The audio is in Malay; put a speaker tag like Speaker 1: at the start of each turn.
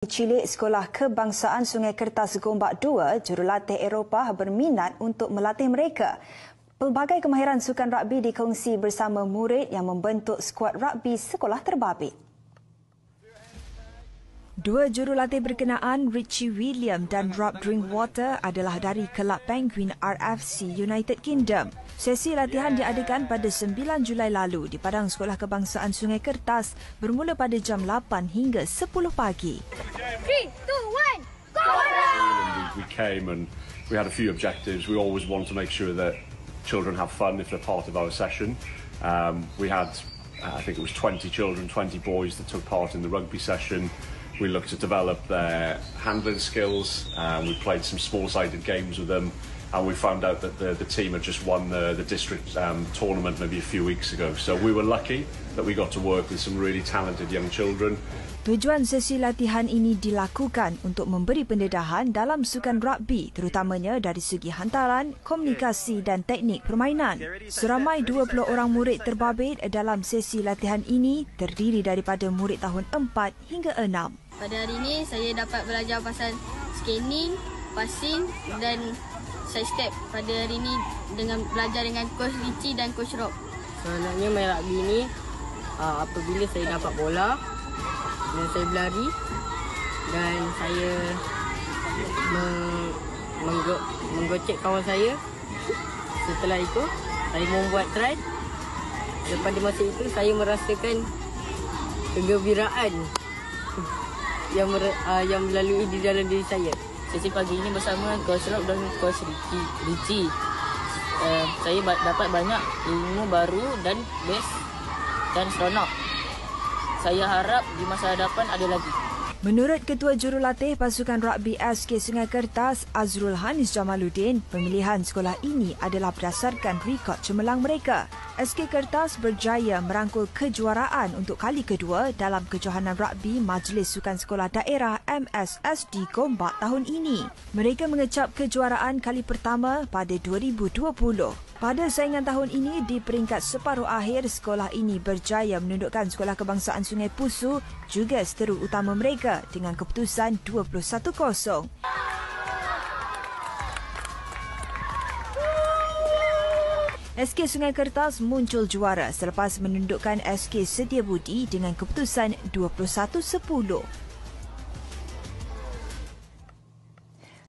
Speaker 1: Cilik Sekolah Kebangsaan Sungai Kertas Gombak 2, jurulatih Eropah berminat untuk melatih mereka. Pelbagai kemahiran sukan rugby dikongsi bersama murid yang membentuk skuad rugby sekolah terbabit. Dua jurulatih berkenaan, Richie William dan Rob Drinkwater, adalah dari Kelab Penguin RFC United Kingdom. Sesi latihan diadakan pada 9 Julai lalu di Padang Sekolah Kebangsaan Sungai Kertas bermula pada jam 8 hingga 10 pagi.
Speaker 2: 3, 2, 1, go!
Speaker 3: We came and we had a few objectives. We always want to make sure that children have fun if they're part of our session. We had, I think it was 20 children, 20 boys that took part in the rugby session. We looked to develop their handling skills. We played some small-sided games with them. And we found out that the team had just won the district tournament maybe a few weeks ago. So we were lucky that we got to work with some really talented young children.
Speaker 1: Tujuan sesi latihan ini dilakukan untuk memberi pendedahan dalam sukan rugby, terutamanya dari segi hantaran, komunikasi dan teknik permainan. Seramai 20 orang murid terbabit dalam sesi latihan ini terdiri daripada murid tahun 4 hingga 6.
Speaker 2: Pada hari ini saya dapat belajar pasal scanning, passing dan side step pada hari ini dengan belajar dengan Coach Richie dan Coach Rob.
Speaker 4: Sebenarnya main rugby ni apabila saya dapat bola dan saya berlari dan saya menggocek kawan saya. Setelah itu saya membuat try. Pada masa itu saya merasakan kegembiraan yang melalui di dalam diri saya.
Speaker 5: Sesi pagi ini bersama Coach Rob dan Coach Richie. Saya dapat banyak ilmu baru dan best dan seronok. Saya harap di masa hadapan ada lagi.
Speaker 1: Menurut Ketua Jurulatih Pasukan Rugby SK Sungai Kertas, Azrul Hanis Jamaluddin, pemilihan sekolah ini adalah berdasarkan rekod cemerlang mereka. SK Kertas berjaya merangkul kejuaraan untuk kali kedua dalam kejohanan rugby Majlis Sukan Sekolah Daerah MSSD Gombak tahun ini. Mereka mengecap kejuaraan kali pertama pada 2020. Pada saingan tahun ini, di peringkat separuh akhir, sekolah ini berjaya menundukkan Sekolah Kebangsaan Sungai Pusu, juga seteru utama mereka dengan keputusan 21-0. SK Sungai Kertas muncul juara selepas menundukkan SK Setia Budi dengan keputusan 21-10.